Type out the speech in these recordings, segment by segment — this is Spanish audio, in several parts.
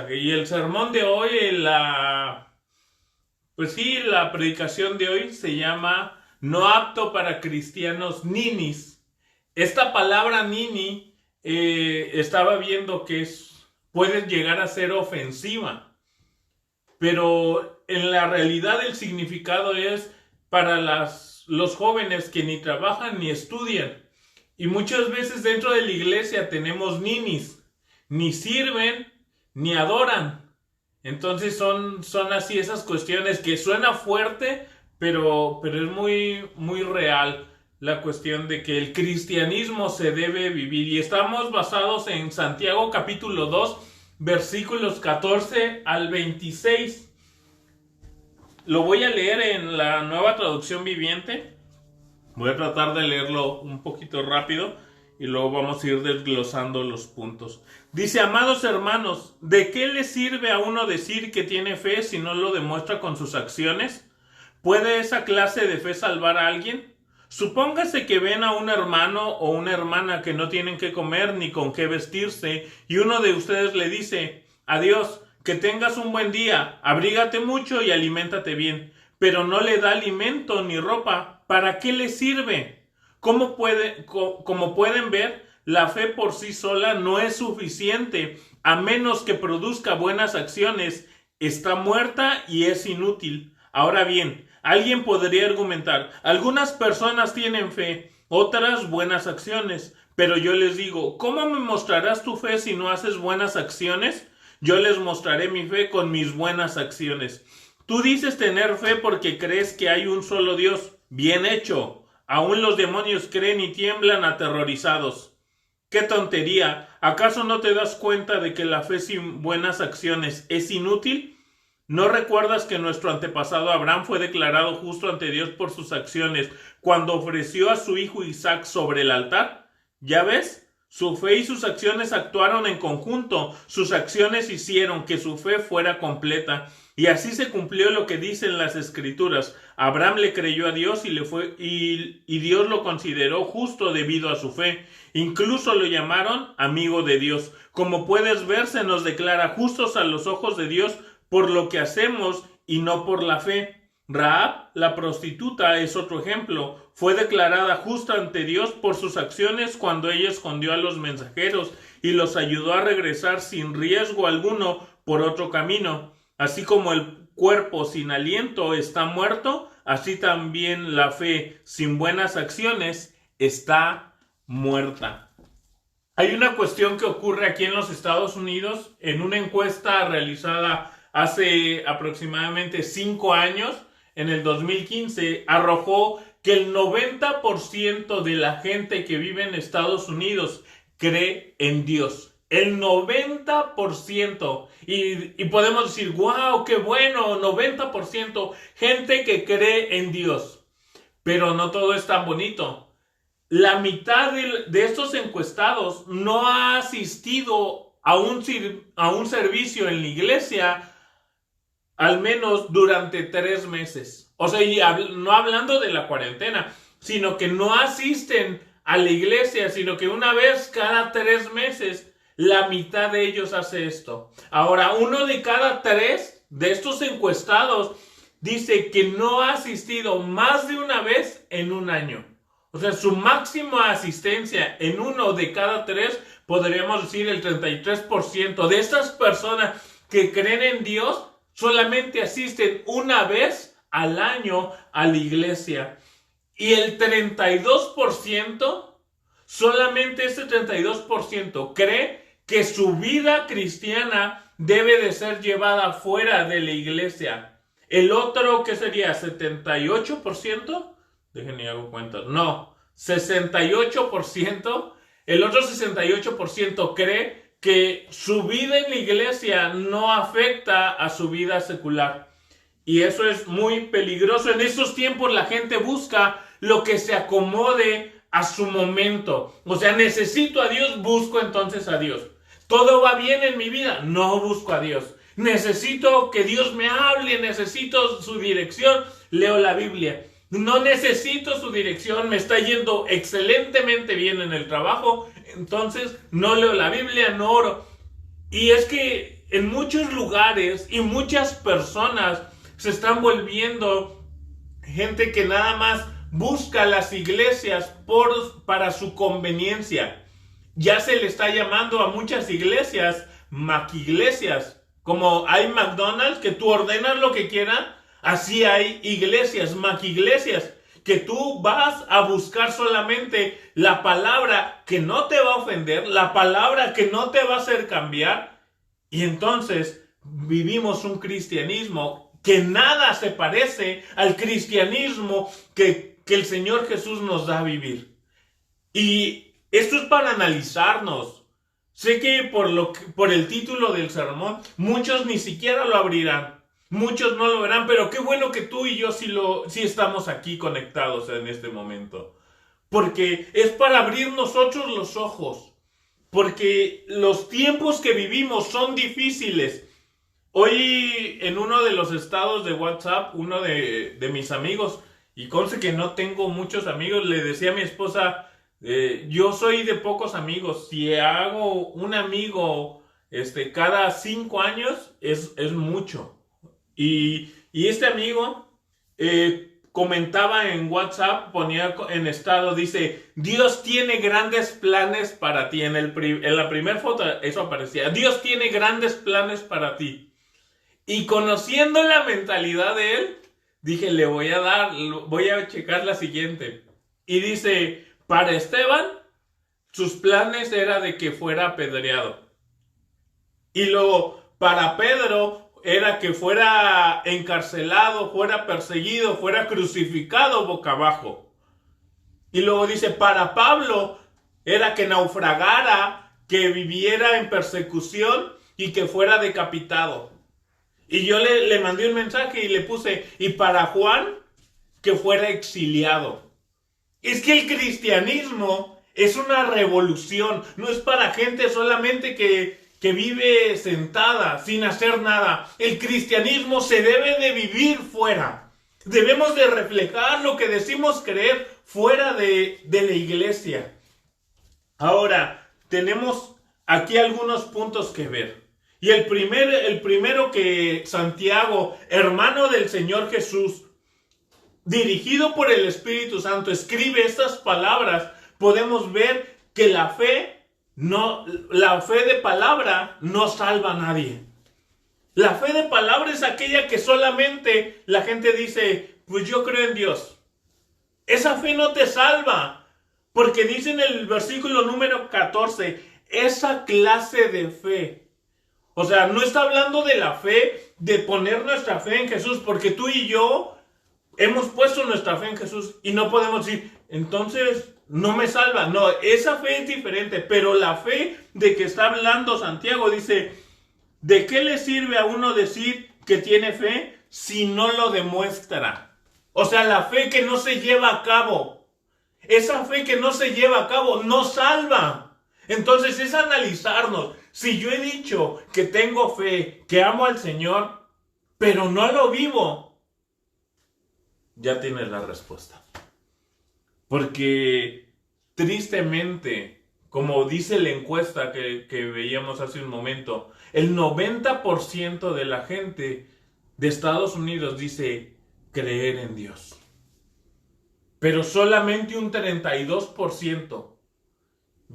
Y el sermón de hoy, la predicación de hoy se llama No apto para cristianos ninis. Esta palabra nini estaba viendo que puede llegar a ser ofensiva, pero en la realidad el significado es para los jóvenes que ni trabajan ni estudian. Y muchas veces dentro de la iglesia tenemos ninis, ni sirven ni adoran. Entonces son así esas cuestiones que suena fuerte, pero es muy real la cuestión de que el cristianismo se debe vivir. Y estamos basados en Santiago capítulo 2, versículos 14 al 26. Lo voy a leer en la Nueva Traducción Viviente. Voy a tratar de leerlo un poquito rápido y luego vamos a ir desglosando los puntos. Dice: amados hermanos, ¿de qué le sirve a uno decir que tiene fe si no lo demuestra con sus acciones? ¿Puede esa clase de fe salvar a alguien? Supóngase que ven a un hermano o una hermana que no tienen qué comer ni con qué vestirse, y uno de ustedes le dice: adiós, que tengas un buen día, abrígate mucho y aliméntate bien, pero no le da alimento ni ropa. ¿Para qué le sirve? Como pueden ver, la fe por sí sola no es suficiente, a menos que produzca buenas acciones. Está muerta y es inútil. Ahora bien, alguien podría argumentar: algunas personas tienen fe, otras buenas acciones. Pero yo les digo: ¿cómo me mostrarás tu fe si no haces buenas acciones? Yo les mostraré mi fe con mis buenas acciones. Tú dices tener fe porque crees que hay un solo Dios. Bien hecho. Aún los demonios creen y tiemblan aterrorizados. ¡Qué tontería! ¿Acaso no te das cuenta de que la fe sin buenas acciones es inútil? ¿No recuerdas que nuestro antepasado Abraham fue declarado justo ante Dios por sus acciones cuando ofreció a su hijo Isaac sobre el altar? ¿Ya ves? Su fe y sus acciones actuaron en conjunto. Sus acciones hicieron que su fe fuera completa. Y así se cumplió lo que dicen las escrituras: Abraham le creyó a Dios y Dios lo consideró justo debido a su fe. Incluso lo llamaron amigo de Dios. Como puedes ver, se nos declara justos a los ojos de Dios por lo que hacemos y no por la fe. Rahab, la prostituta, es otro ejemplo. Fue declarada justa ante Dios por sus acciones cuando ella escondió a los mensajeros y los ayudó a regresar sin riesgo alguno por otro camino. Así como el cuerpo sin aliento está muerto, así también la fe sin buenas acciones está muerta. Hay una cuestión que ocurre aquí en los Estados Unidos. En una encuesta realizada hace aproximadamente 5 años, en el 2015, arrojó que el 90% de la gente que vive en Estados Unidos cree en Dios. El 90%. Y podemos decir: wow, qué bueno, 90% gente que cree en Dios. Pero no todo es tan bonito. La mitad de estos encuestados no ha asistido a un servicio en la iglesia al menos durante 3 meses. O sea, y no hablando de la cuarentena, sino que no asisten a la iglesia, sino que una vez cada 3 meses la mitad de ellos hace esto. Ahora, 1 de cada 3 de estos encuestados dice que no ha asistido más de una vez en un año. O sea, su máxima asistencia en 1 de cada 3, podríamos decir el 33% de estas personas que creen en Dios, solamente asisten una vez al año a la iglesia. Y el 32%, solamente ese 32% cree que su vida cristiana debe de ser llevada fuera de la iglesia. El otro, ¿qué sería? ¿78%? Déjenme hago cuentas. No, 68%. El otro 68% cree que su vida en la iglesia no afecta a su vida secular. Y eso es muy peligroso. En estos tiempos la gente busca lo que se acomode a su momento. O sea, necesito a Dios, busco entonces a Dios. Todo va bien en mi vida, no busco a Dios. Necesito que Dios me hable, necesito su dirección, leo la Biblia. No necesito su dirección, me está yendo excelentemente bien en el trabajo, entonces no leo la Biblia, no oro. Y es que en muchos lugares y muchas personas se están volviendo gente que nada más busca las iglesias para su conveniencia. Ya se le está llamando a muchas iglesias maquiglesias. Como hay McDonald's que tú ordenas lo que quieras, así hay iglesias, maquiglesias, que tú vas a buscar solamente la palabra que no te va a ofender, la palabra que no te va a hacer cambiar. Y entonces vivimos un cristianismo que nada se parece al cristianismo que el Señor Jesús nos da a vivir. Y esto es para analizarnos. Sé que por el título del sermón, muchos ni siquiera lo abrirán. Muchos no lo verán, pero qué bueno que tú y yo sí estamos aquí conectados en este momento. Porque es para abrir nosotros los ojos. Porque los tiempos que vivimos son difíciles. Hoy en uno de los estados de WhatsApp, uno de mis amigos, y conste que no tengo muchos amigos, le decía a mi esposa, yo soy de pocos amigos. Si hago un amigo cada 5 años, es mucho. Y este amigo comentaba en WhatsApp, ponía en estado, dice, Dios tiene grandes planes para ti. En la primera foto eso aparecía, Dios tiene grandes planes para ti. Y conociendo la mentalidad de él, dije, voy a checar la siguiente. Y dice, para Esteban, sus planes era de que fuera apedreado. Y luego, para Pedro, era que fuera encarcelado, fuera perseguido, fuera crucificado boca abajo. Y luego dice, para Pablo, era que naufragara, que viviera en persecución y que fuera decapitado. Y yo le mandé un mensaje y le puse, y para Juan, que fuera exiliado. Es que el cristianismo es una revolución, no es para gente solamente que vive sentada, sin hacer nada. El cristianismo se debe de vivir fuera. Debemos de reflejar lo que decimos creer fuera de la iglesia. Ahora, tenemos aquí algunos puntos que ver. Y el primero que Santiago, hermano del Señor Jesús, dirigido por el Espíritu Santo, escribe estas palabras, podemos ver que la fe de palabra no salva a nadie. La fe de palabra es aquella que solamente la gente dice, pues yo creo en Dios. Esa fe no te salva, porque dice en el versículo número 14, esa clase de fe. O sea, no está hablando de la fe, de poner nuestra fe en Jesús, porque tú y yo hemos puesto nuestra fe en Jesús y no podemos decir, entonces no me salva. No, esa fe es diferente, pero la fe de que está hablando Santiago dice, ¿de qué le sirve a uno decir que tiene fe si no lo demuestra? O sea, la fe que no se lleva a cabo. Esa fe que no se lleva a cabo no salva. Entonces es analizarnos. Si yo he dicho que tengo fe, que amo al Señor, pero no lo vivo, ya tienes la respuesta. Porque tristemente, como dice la encuesta que veíamos hace un momento, el 90% de la gente de Estados Unidos dice creer en Dios. Pero solamente un 32%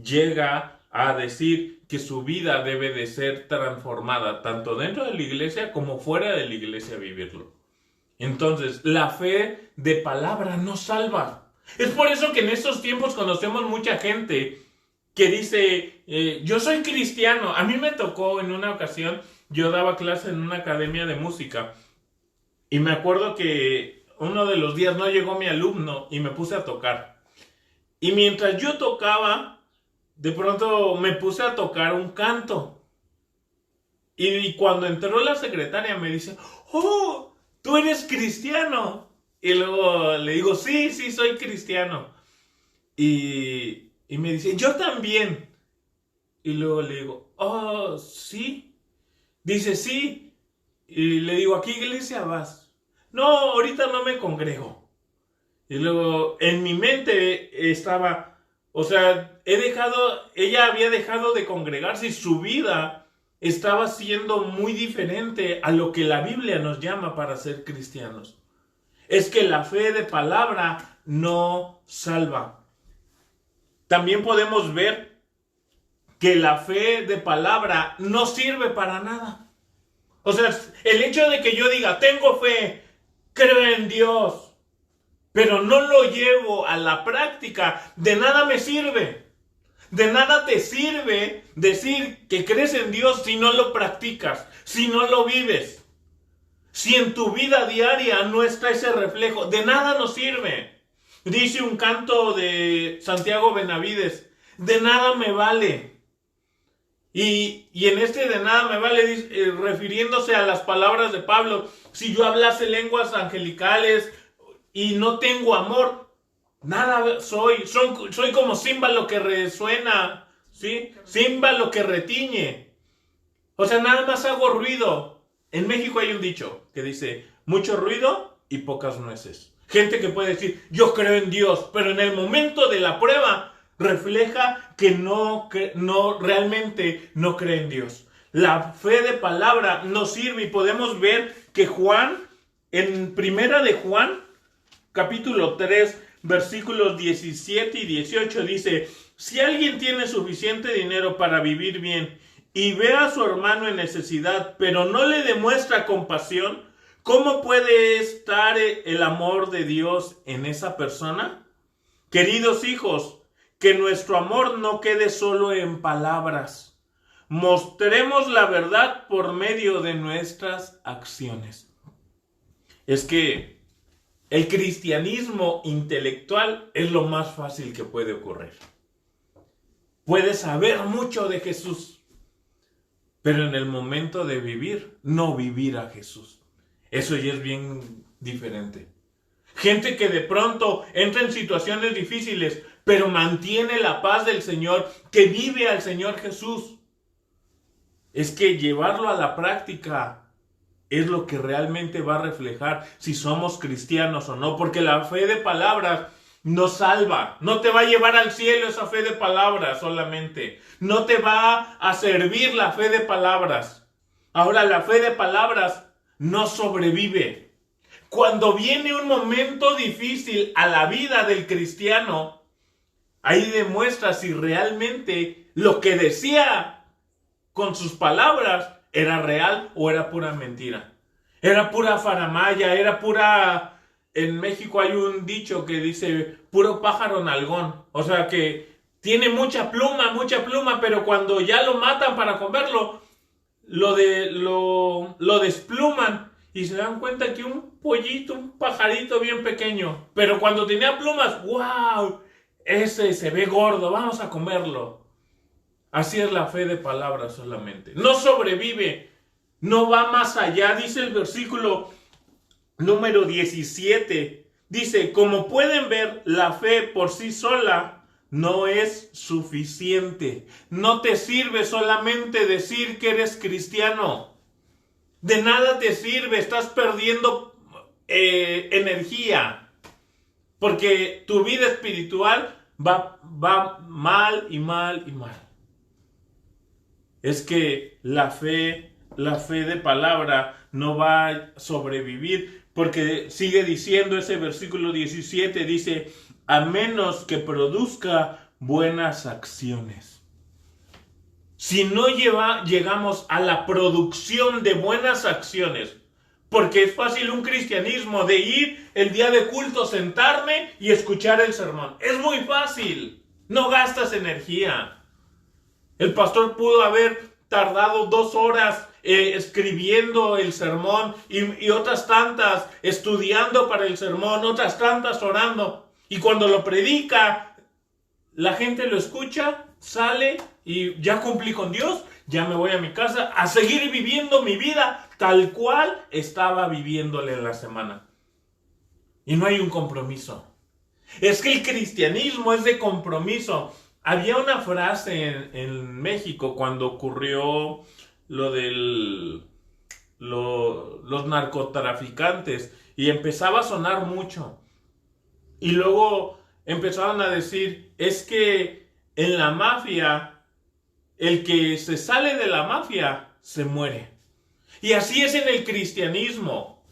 llega a decir que su vida debe de ser transformada, tanto dentro de la iglesia como fuera de la iglesia vivirlo. Entonces, la fe de palabra no salva. Es por eso que en estos tiempos conocemos mucha gente que dice, yo soy cristiano. A mí me tocó en una ocasión, yo daba clase en una academia de música y me acuerdo que uno de los días no llegó mi alumno y me puse a tocar. Y mientras yo tocaba, de pronto me puse a tocar un canto. Y cuando entró la secretaria me dice, ¡oh! ¿Tú eres cristiano? Y luego le digo, sí, soy cristiano. Y me dice, yo también. Y luego le digo, oh, ¿sí? Dice, sí. Y le digo, ¿a qué iglesia vas? No, ahorita no me congrego. Y luego en mi mente estaba, o sea, ella había dejado de congregarse y su vida estaba siendo muy diferente a lo que la Biblia nos llama para ser cristianos. Es que la fe de palabra no salva. También podemos ver que la fe de palabra no sirve para nada. O sea, el hecho de que yo diga, tengo fe, creo en Dios, pero no lo llevo a la práctica, de nada me sirve. De nada te sirve decir que crees en Dios si no lo practicas, si no lo vives. Si en tu vida diaria no está ese reflejo, de nada nos sirve. Dice un canto de Santiago Benavides, de nada me vale. Y en este de nada me vale, refiriéndose a las palabras de Pablo, si yo hablase lenguas angelicales y no tengo amor, nada soy. Soy como címbalo que resuena, ¿sí? Címbalo que retiñe. O sea, nada más hago ruido. En México hay un dicho que dice, mucho ruido y pocas nueces. Gente que puede decir, yo creo en Dios, pero en el momento de la prueba refleja que realmente no cree en Dios. La fe de palabra no sirve y podemos ver que Juan, en primera de Juan, capítulo 3, versículos 17 y 18 dice, si alguien tiene suficiente dinero para vivir bien y ve a su hermano en necesidad, pero no le demuestra compasión, ¿cómo puede estar el amor de Dios en esa persona? Queridos hijos, que nuestro amor no quede solo en palabras. Mostremos la verdad por medio de nuestras acciones. Es que el cristianismo intelectual es lo más fácil que puede ocurrir. Puedes saber mucho de Jesús, pero en el momento de vivir, no vivir a Jesús. Eso ya es bien diferente. Gente que de pronto entra en situaciones difíciles, pero mantiene la paz del Señor, que vive al Señor Jesús. Es que llevarlo a la práctica es lo que realmente va a reflejar si somos cristianos o no, porque la fe de palabras no salva, no te va a llevar al cielo esa fe de palabras solamente, no te va a servir la fe de palabras. Ahora, la fe de palabras no sobrevive. Cuando viene un momento difícil a la vida del cristiano, ahí demuestra si realmente lo que decía con sus palabras era real o era pura mentira. Era pura faramaya, era pura... En México hay un dicho que dice puro pájaro nalgón. O sea que tiene mucha pluma, pero cuando ya lo matan para comerlo, lo despluman. Y se dan cuenta que un pollito, un pajarito bien pequeño. Pero cuando tenía plumas, ¡wow! Ese se ve gordo, vamos a comerlo. Así es la fe de palabra solamente. No sobrevive, no va más allá. Dice el versículo número 17. Dice, como pueden ver, la fe por sí sola no es suficiente. No te sirve solamente decir que eres cristiano. De nada te sirve, estás perdiendo energía. Porque tu vida espiritual va mal y mal y mal. Es que la fe de palabra no va a sobrevivir. Porque sigue diciendo ese versículo 17, dice, a menos que produzca buenas acciones. Si no llegamos a la producción de buenas acciones, porque es fácil un cristianismo de ir el día de culto, sentarme y escuchar el sermón. Es muy fácil, no gastas energía. El pastor pudo haber tardado 2 horas escribiendo el sermón y otras tantas estudiando para el sermón, otras tantas orando. Y cuando lo predica, la gente lo escucha, sale y ya cumplí con Dios, ya me voy a mi casa a seguir viviendo mi vida tal cual estaba viviéndole en la semana. Y no hay un compromiso. Es que el cristianismo es de compromiso. Había una frase en México cuando ocurrió lo de los narcotraficantes y empezaba a sonar mucho. Y luego empezaron a decir, es que en la mafia, el que se sale de la mafia se muere. Y así es en el cristianismo.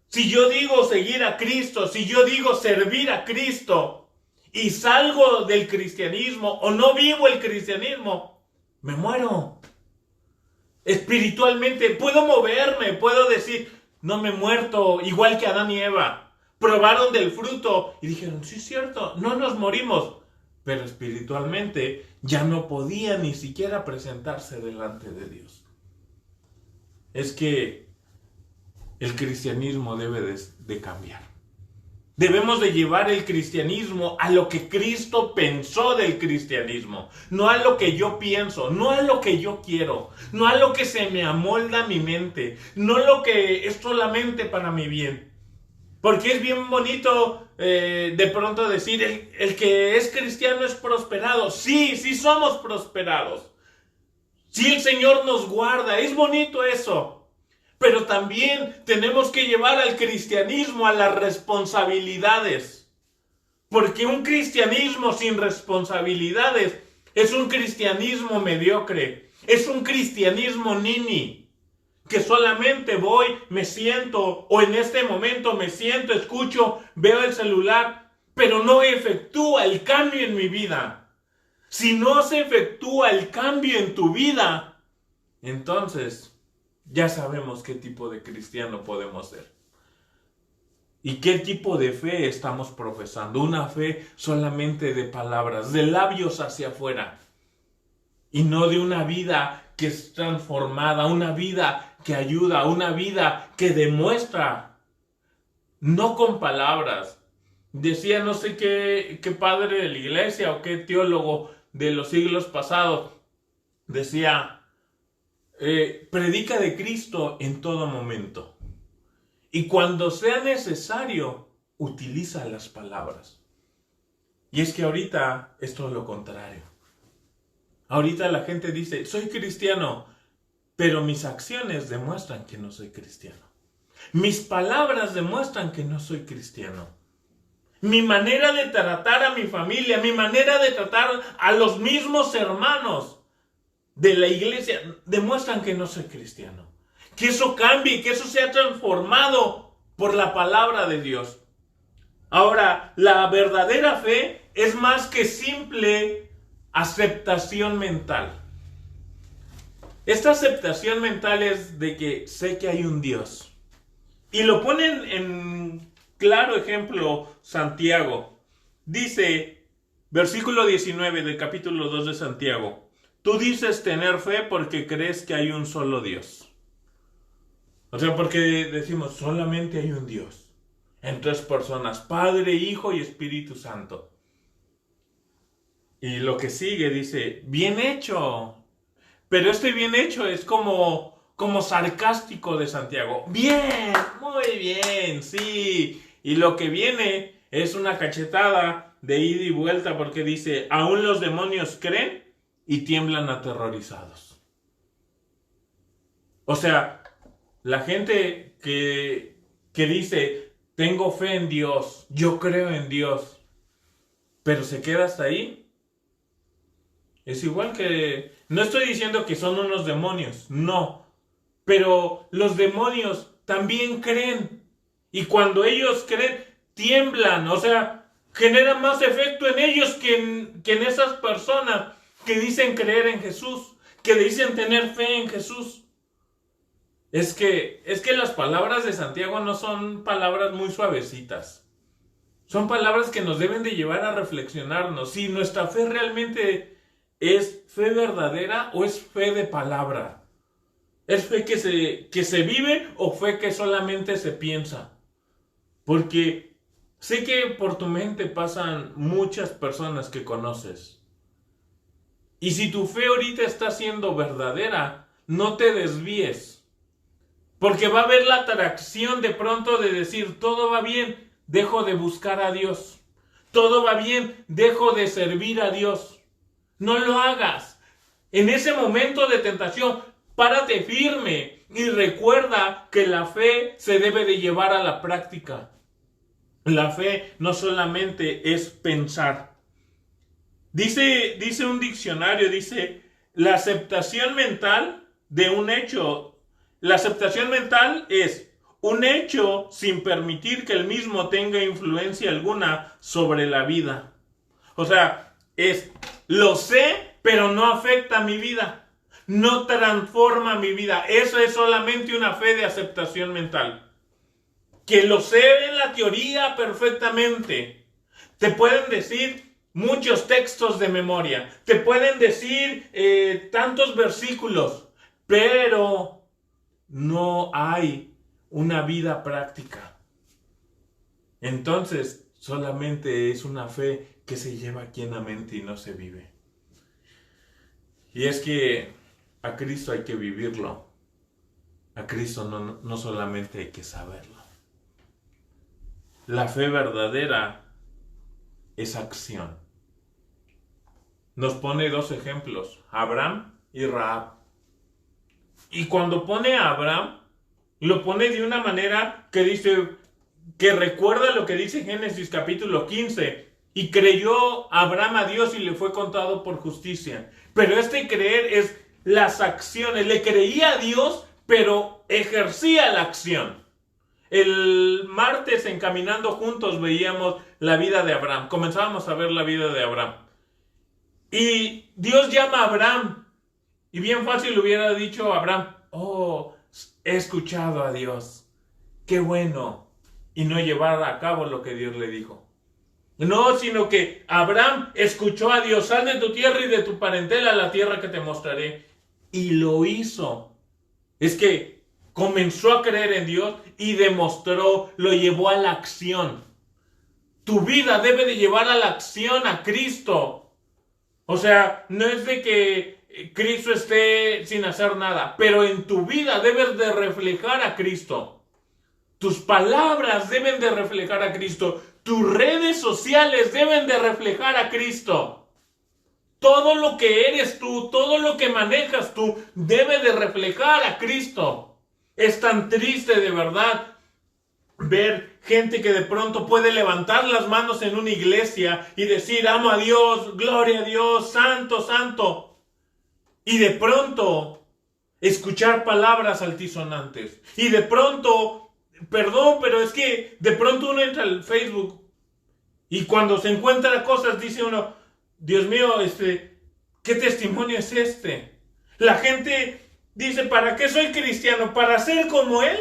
Si yo digo seguir a Cristo, si yo digo servir a Cristo y salgo del cristianismo o no vivo el cristianismo, me muero. Espiritualmente puedo moverme, puedo decir, no me he muerto, igual que Adán y Eva. Probaron del fruto y dijeron, sí es cierto, no nos morimos. Pero espiritualmente ya no podía ni siquiera presentarse delante de Dios. Es que el cristianismo debe de cambiar. Debemos de llevar el cristianismo a lo que Cristo pensó del cristianismo. No a lo que yo pienso, no a lo que yo quiero, no a lo que se me amolda mi mente, no lo que es solamente para mi bien. Porque es bien bonito de pronto decir, el que es cristiano es prosperado. Sí, sí somos prosperados. Sí, el Señor nos guarda, es bonito eso. Pero también tenemos que llevar al cristianismo a las responsabilidades. Porque un cristianismo sin responsabilidades es un cristianismo mediocre. Es un cristianismo nini. Que solamente voy, me siento, o en este momento me siento, escucho, veo el celular, pero no efectúa el cambio en mi vida. Si no se efectúa el cambio en tu vida, entonces ya sabemos qué tipo de cristiano podemos ser. ¿Y qué tipo de fe estamos profesando? Una fe solamente de palabras, de labios hacia afuera. Y no de una vida que es transformada, una vida que ayuda, una vida que demuestra, no con palabras. Decía no sé qué padre de la iglesia o qué teólogo de los siglos pasados, decía, predica de Cristo en todo momento. Y cuando sea necesario, utiliza las palabras. Y es que ahorita es todo lo contrario. Ahorita la gente dice, soy cristiano, pero mis acciones demuestran que no soy cristiano. Mis palabras demuestran que no soy cristiano. Mi manera de tratar a mi familia, mi manera de tratar a los mismos hermanos de la iglesia, demuestran que no soy cristiano. Que eso cambie, que eso sea transformado por la palabra de Dios. Ahora, la verdadera fe es más que simple aceptación mental. Esta aceptación mental es de que sé que hay un Dios. Y lo ponen en claro ejemplo Santiago. Dice, versículo 19 del capítulo 2 de Santiago. Tú dices tener fe porque crees que hay un solo Dios. O sea, porque decimos solamente hay un Dios. En tres personas, Padre, Hijo y Espíritu Santo. Y lo que sigue dice, bien hecho. Pero este bien hecho es como sarcástico de Santiago. Bien, muy bien, sí. Y lo que viene es una cachetada de ida y vuelta porque dice, aún los demonios creen y tiemblan aterrorizados. O sea, la gente que dice, tengo fe en Dios, yo creo en Dios, pero se queda hasta ahí. Es igual que... No estoy diciendo que son unos demonios, no. Pero los demonios también creen. Y cuando ellos creen, tiemblan. O sea, genera más efecto en ellos que en esas personas que dicen creer en Jesús, que dicen tener fe en Jesús. Es que las palabras de Santiago no son palabras muy suavecitas. Son palabras que nos deben de llevar a reflexionarnos. Si nuestra fe realmente ¿es fe verdadera o es fe de palabra? ¿Es fe que se vive o fe que solamente se piensa? Porque sé que por tu mente pasan muchas personas que conoces. Y si tu fe ahorita está siendo verdadera, no te desvíes. Porque va a haber la atracción de pronto de decir, todo va bien, dejo de buscar a Dios. Todo va bien, dejo de servir a Dios. No lo hagas. En ese momento de tentación, párate firme y recuerda que la fe se debe de llevar a la práctica. La fe no solamente es pensar. Dice un diccionario, dice, la aceptación mental de un hecho. La aceptación mental es un hecho sin permitir que el mismo tenga influencia alguna sobre la vida. O sea, lo sé, pero no afecta a mi vida. No transforma mi vida. Eso es solamente una fe de aceptación mental. Que lo sé en la teoría perfectamente. Te pueden decir muchos textos de memoria. Te pueden decir tantos versículos. Pero no hay una vida práctica. Entonces, solamente es una fe que se lleva aquí en la mente y no se vive. Y es que a Cristo hay que vivirlo. A Cristo no solamente hay que saberlo. La fe verdadera es acción. Nos pone dos ejemplos, Abraham y Rahab. Y cuando pone a Abraham, lo pone de una manera que dice, que recuerda lo que dice Génesis capítulo 15. Y creyó Abraham a Dios y le fue contado por justicia. Pero este creer es las acciones. Le creía a Dios, pero ejercía la acción. El martes en Caminando Juntos veíamos la vida de Abraham. Comenzábamos a ver la vida de Abraham. Y Dios llama a Abraham. Y bien fácil hubiera dicho a Abraham, oh, he escuchado a Dios. Qué bueno. Y no llevar a cabo lo que Dios le dijo. No, sino que Abraham escuchó a Dios. Sal de tu tierra y de tu parentela a la tierra que te mostraré. Y lo hizo. Es que comenzó a creer en Dios y demostró, lo llevó a la acción. Tu vida debe de llevar a la acción a Cristo. O sea, no es de que Cristo esté sin hacer nada, pero en tu vida debes de reflejar a Cristo. Tus palabras deben de reflejar a Cristo. Tus redes sociales deben de reflejar a Cristo. Todo lo que eres tú, todo lo que manejas tú, debe de reflejar a Cristo. Es tan triste de verdad ver gente que de pronto puede levantar las manos en una iglesia y decir, amo a Dios, gloria a Dios, santo, santo. Y de pronto escuchar palabras altisonantes. Y de pronto, perdón, pero es que de pronto uno entra al Facebook y cuando se encuentra cosas dice uno, Dios mío, ¿qué testimonio es este? La gente dice, ¿para qué soy cristiano? ¿Para ser como él?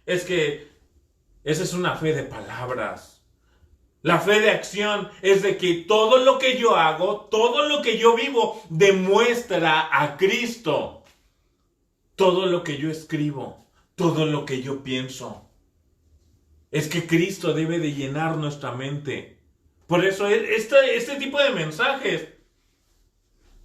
Es que esa es una fe de palabras. La fe de acción es de que todo lo que yo hago, todo lo que yo vivo, demuestra a Cristo. Todo lo que yo escribo, todo lo que yo pienso. Es que Cristo debe de llenar nuestra mente. Por eso este tipo de mensajes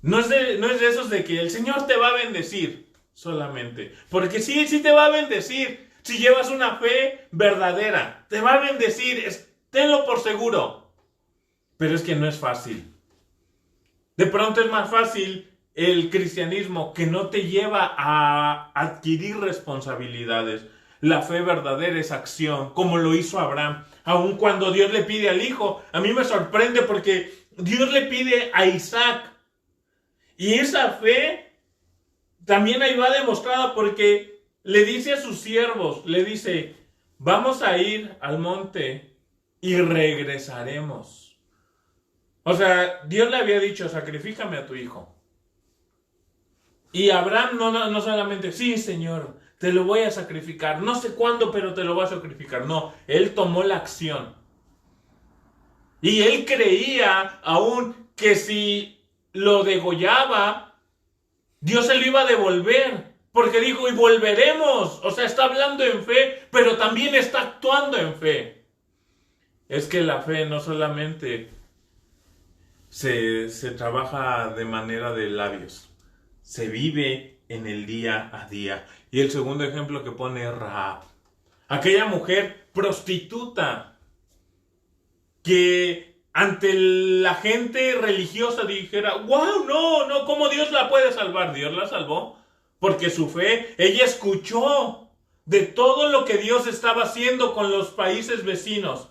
no es de esos de que el Señor te va a bendecir solamente. Porque sí te va a bendecir. Si llevas una fe verdadera, te va a bendecir. Tenlo por seguro. Pero es que no es fácil. De pronto es más fácil el cristianismo que no te lleva a adquirir responsabilidades. La fe verdadera es acción, como lo hizo Abraham. Aun cuando Dios le pide al hijo, a mí me sorprende porque Dios le pide a Isaac. Y esa fe también ahí va demostrada porque le dice a sus siervos, le dice, vamos a ir al monte y regresaremos. O sea, Dios le había dicho, sacrifícame a tu hijo. Y Abraham no solamente, sí, Señor, te lo voy a sacrificar. No sé cuándo, pero te lo voy a sacrificar. No, él tomó la acción. Y él creía aún que si lo degollaba, Dios se lo iba a devolver. Porque dijo, y volveremos. O sea, está hablando en fe, pero también está actuando en fe. Es que la fe no solamente se trabaja de manera de labios. Se vive en el día a día. Y el segundo ejemplo que pone es Rahab. Aquella mujer prostituta que ante la gente religiosa dijera, wow, no, ¿cómo Dios la puede salvar? Dios la salvó porque su fe, ella escuchó de todo lo que Dios estaba haciendo con los países vecinos.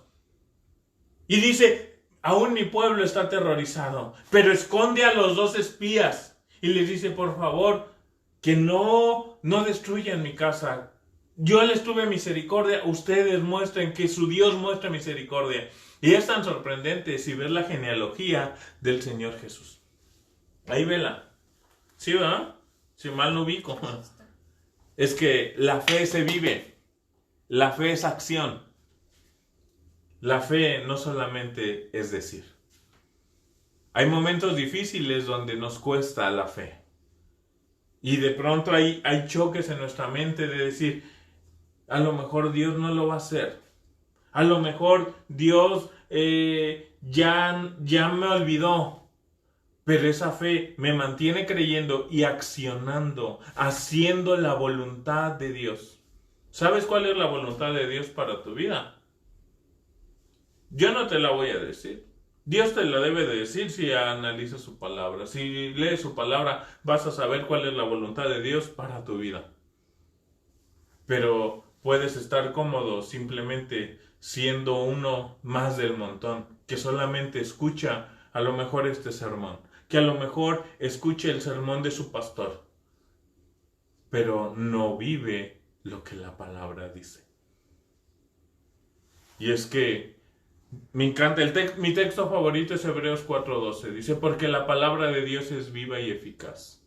Y dice, aún mi pueblo está aterrorizado, pero esconde a los dos espías y les dice, por favor, que no destruyan mi casa. Yo les tuve misericordia, ustedes muestren que su Dios muestra misericordia. Y es tan sorprendente si ves la genealogía del Señor Jesús. Ahí vela. ¿Sí, verdad? Si mal no ubico. Es que la fe se vive. La fe es acción. La fe no solamente es decir. Hay momentos difíciles donde nos cuesta la fe. Y de pronto hay choques en nuestra mente de decir, a lo mejor Dios no lo va a hacer. A lo mejor Dios ya me olvidó. Pero esa fe me mantiene creyendo y accionando, haciendo la voluntad de Dios. ¿Sabes cuál es la voluntad de Dios para tu vida? Yo no te la voy a decir. Dios te la debe de decir si analizas su palabra. Si lees su palabra, vas a saber cuál es la voluntad de Dios para tu vida. Pero puedes estar cómodo simplemente siendo uno más del montón, que solamente escucha a lo mejor este sermón, que a lo mejor escuche el sermón de su pastor, pero no vive lo que la palabra dice. Y es que me encanta, mi texto favorito es Hebreos 4:12. Dice, porque la palabra de Dios es viva y eficaz,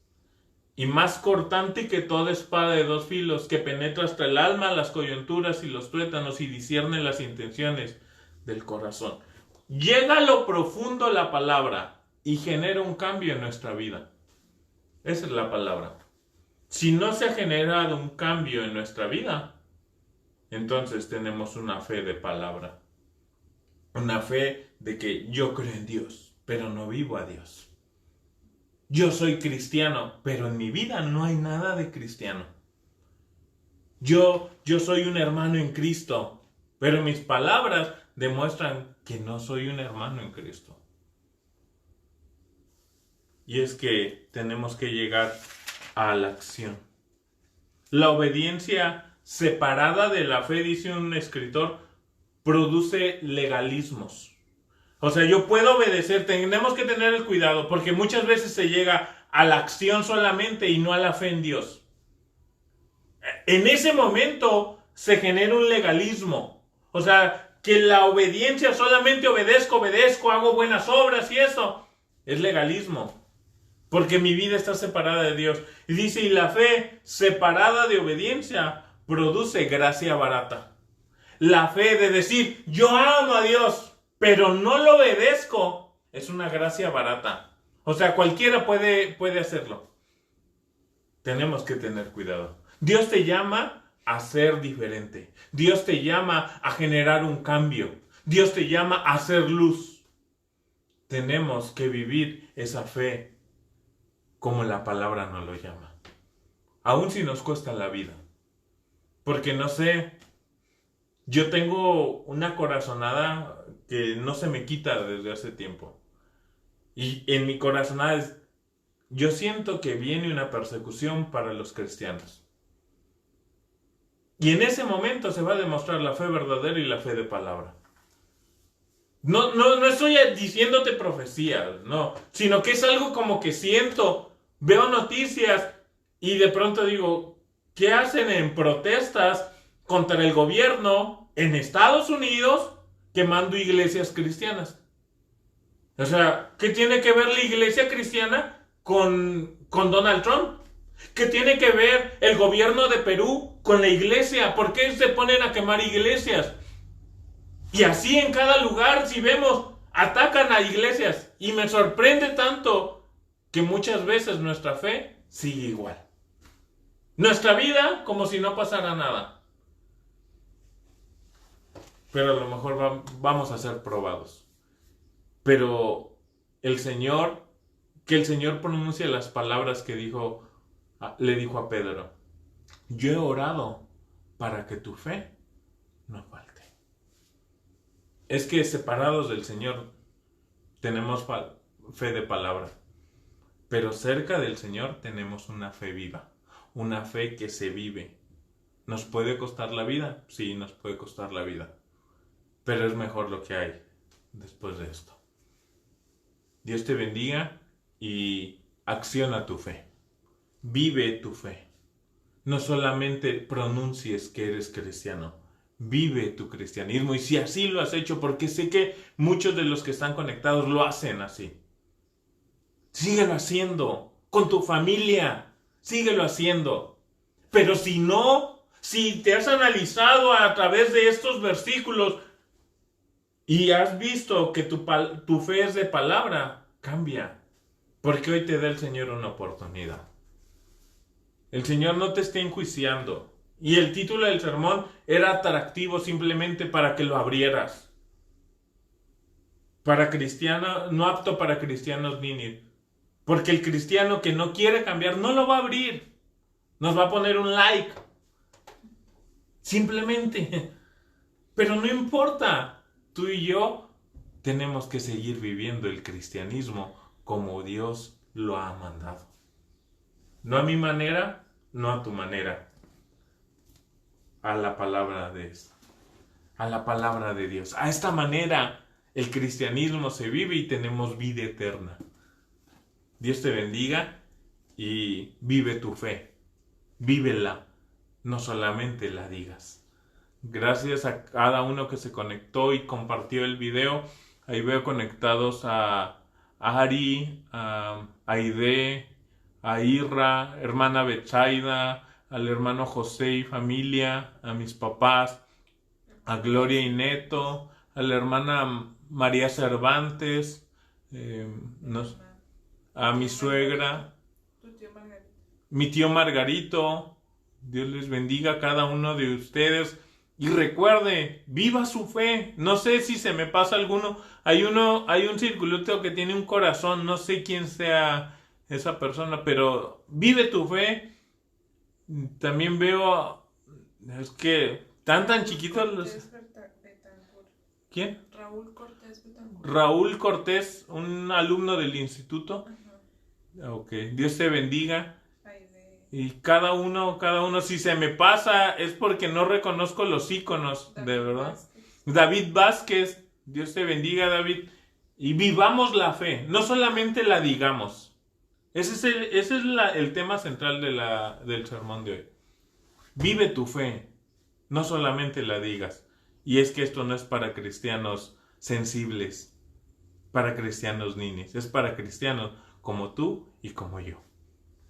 y más cortante que toda espada de dos filos, que penetra hasta el alma, las coyunturas y los tuétanos, y discierne las intenciones del corazón. Llega a lo profundo la palabra y genera un cambio en nuestra vida. Esa es la palabra. Si no se ha generado un cambio en nuestra vida, entonces tenemos una fe de palabra. Una fe de que yo creo en Dios, pero no vivo a Dios. Yo soy cristiano, pero en mi vida no hay nada de cristiano. Yo soy un hermano en Cristo, pero mis palabras demuestran que no soy un hermano en Cristo. Y es que tenemos que llegar a la acción. La obediencia separada de la fe, dice un escritor, produce legalismos. O sea, yo puedo obedecer, tenemos que tener el cuidado, porque muchas veces se llega a la acción solamente y no a la fe en Dios. En ese momento se genera un legalismo. O sea, que la obediencia solamente obedezco, hago buenas obras y eso es legalismo. Porque mi vida está separada de Dios. Y dice, y la fe separada de obediencia produce gracia barata. La fe de decir, yo amo a Dios, pero no lo obedezco, es una gracia barata. O sea, cualquiera puede hacerlo. Tenemos que tener cuidado. Dios te llama a ser diferente. Dios te llama a generar un cambio. Dios te llama a hacer luz. Tenemos que vivir esa fe como la palabra nos lo llama. Aun si nos cuesta la vida. Porque no sé, yo tengo una corazonada que no se me quita desde hace tiempo. Y en mi corazonada yo siento que viene una persecución para los cristianos. Y en ese momento se va a demostrar la fe verdadera y la fe de palabra. No estoy diciéndote profecías, no, sino que es algo como que siento, veo noticias y de pronto digo, ¿qué hacen en protestas contra el gobierno en Estados Unidos quemando iglesias cristianas? O sea, ¿qué tiene que ver la iglesia cristiana con Donald Trump? ¿Qué tiene que ver el gobierno de Perú con la iglesia? ¿Por qué se ponen a quemar iglesias? Y así en cada lugar, si vemos, atacan a iglesias. Y me sorprende tanto que muchas veces nuestra fe sigue igual. Nuestra vida como si no pasara nada. Pero a lo mejor vamos a ser probados. Pero que el Señor pronuncie las palabras que le dijo a Pedro. Yo he orado para que tu fe no falte. Es que separados del Señor tenemos fe de palabra. Pero cerca del Señor tenemos una fe viva. Una fe que se vive. ¿Nos puede costar la vida? Sí, nos puede costar la vida. Pero es mejor lo que hay después de esto. Dios te bendiga y acciona tu fe. Vive tu fe. No solamente pronuncies que eres cristiano, vive tu cristianismo. Y si así lo has hecho, porque sé que muchos de los que están conectados lo hacen así, síguelo haciendo con tu familia, síguelo haciendo. Pero si no, si te has analizado a través de estos versículos y has visto que tu fe es de palabra, cambia, porque hoy te da el Señor una oportunidad. El Señor no te está enjuiciando. Y el título del sermón era atractivo simplemente para que lo abrieras. Para cristiano, no apto para cristianos ninis. Porque el cristiano que no quiere cambiar no lo va a abrir. Nos va a poner un like. Simplemente. Pero no importa. Tú y yo tenemos que seguir viviendo el cristianismo como Dios lo ha mandado. No a mi manera, no a tu manera. A la palabra de Dios. A la palabra de Dios. A esta manera el cristianismo se vive y tenemos vida eterna. Dios te bendiga y vive tu fe. Vívela. No solamente la digas. Gracias a cada uno que se conectó y compartió el video. Ahí veo conectados a Ari, a Aide, a Irra, hermana Betsaida, al hermano José y familia, a mis papás, a Gloria y Neto, a la hermana María Cervantes, a mi suegra, mi tío Margarito. Dios les bendiga a cada uno de ustedes. Y recuerde, viva su fe. No sé si se me pasa alguno. Hay un circulito que tiene un corazón. No sé quién sea esa persona, pero vive tu fe. También veo, es que tan chiquitos los... ¿Quién? Raúl Cortés Betancourt. Raúl Cortés, un alumno del instituto. Ajá. Ok, Dios te bendiga. Y cada uno, si se me pasa es porque no reconozco los íconos, de verdad. David Vázquez, Dios te bendiga, David. Y vivamos la fe, no solamente la digamos. Ese es el tema central del sermón de hoy. Vive tu fe, no solamente la digas. Y es que esto no es para cristianos sensibles, para cristianos ninis, es para cristianos como tú y como yo.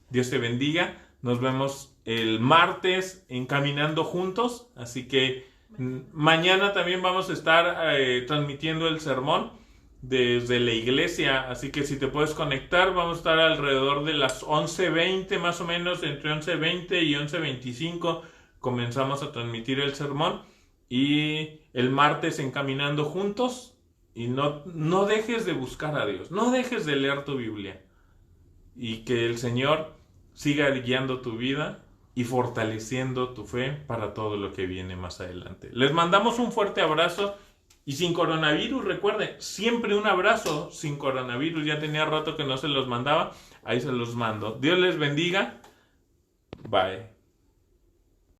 Dios te bendiga. Nos vemos el martes en Caminando Juntos. Así que mañana también vamos a estar transmitiendo el sermón desde la iglesia. Así que si te puedes conectar, vamos a estar alrededor de las 11:20 más o menos. Entre 11:20 y 11:25 comenzamos a transmitir el sermón. Y el martes en Caminando Juntos. Y no dejes de buscar a Dios. No dejes de leer tu Biblia. Y que el Señor siga guiando tu vida y fortaleciendo tu fe para todo lo que viene más adelante. Les mandamos un fuerte abrazo y sin coronavirus, recuerden, siempre un abrazo sin coronavirus. Ya tenía rato que no se los mandaba, ahí se los mando. Dios les bendiga. Bye.